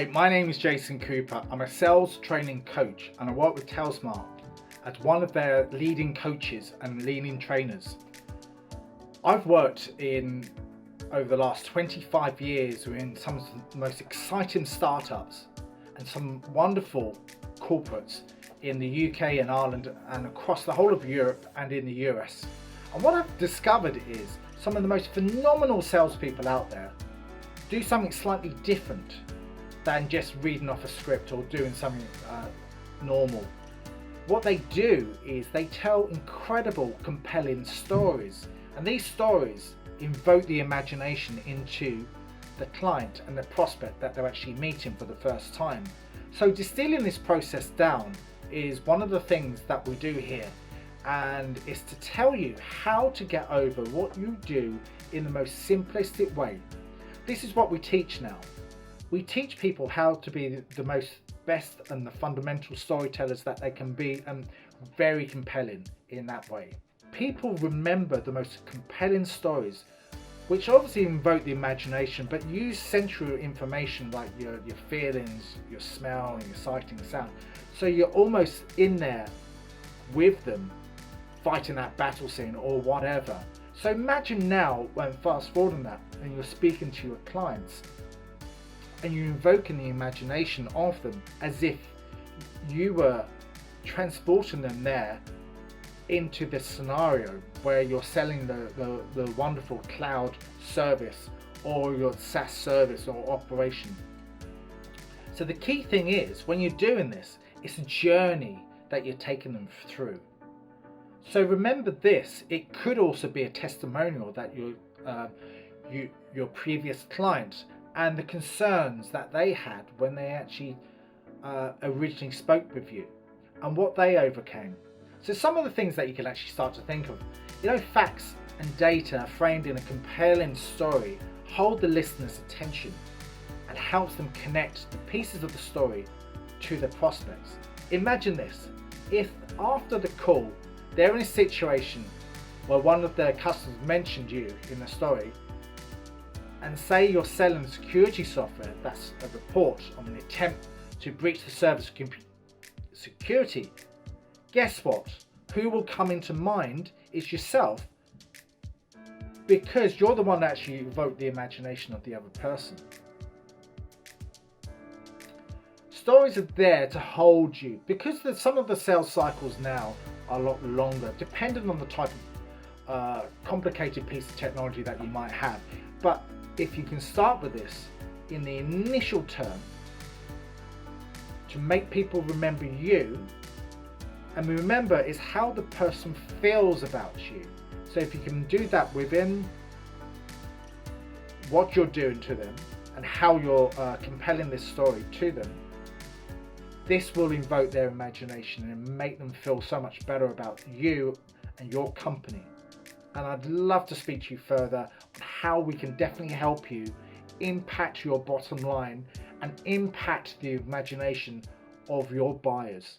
Hi, my name is Jason Cooper. I'm a sales training coach and I work with Telsmart as one of their leading coaches and leading trainers. I've worked over the last 25 years in some of the most exciting startups and some wonderful corporates in the UK and Ireland and across the whole of Europe and in the US. And what I've discovered is some of the most phenomenal salespeople out there do something slightly different than just reading off a script or doing something normal. What they do is they tell incredible, compelling stories, and these stories invoke the imagination into the client and the prospect that they're actually meeting for the first time. So distilling this process down is one of the things that we do here, and it's to tell you how to get over what you do in the most simplistic way. This is what we teach now. We teach people how to be the most best and the fundamental storytellers that they can be, and very compelling in that way. People remember the most compelling stories, which obviously invoke the imagination, but use sensory information like your feelings, your smell, and your sight and sound. So you're almost in there with them, fighting that battle scene or whatever. So imagine now, when fast forwarding that, and you're speaking to your clients, and you're invoking the imagination of them as if you were transporting them there into this scenario where you're selling the wonderful cloud service or your SaaS service or operation. So the key thing is, when you're doing this, it's a journey that you're taking them through. So remember this, it could also be a testimonial that your previous client and the concerns that they had when they actually originally spoke with you and what they overcame. So some of the things that you can actually start to think of, facts and data framed in a compelling story hold the listener's attention and helps them connect the pieces of the story to the prospects. Imagine this, if after the call they're in a situation where one of their customers mentioned you in the story, and say you're selling security software that's a report on an attempt to breach the service security, guess what? Who will come into mind is yourself, because you're the one that actually evoked the imagination of the other person. Stories are there to hold you, because some of the sales cycles now are a lot longer, depending on the type of complicated piece of technology that you might have. But if you can start with this in the initial term to make people remember you, and remember is how the person feels about you. So if you can do that within what you're doing to them and how you're compelling this story to them, this will invoke their imagination and make them feel so much better about you and your company. And I'd love to speak to you further on how we can definitely help you impact your bottom line and impact the imagination of your buyers.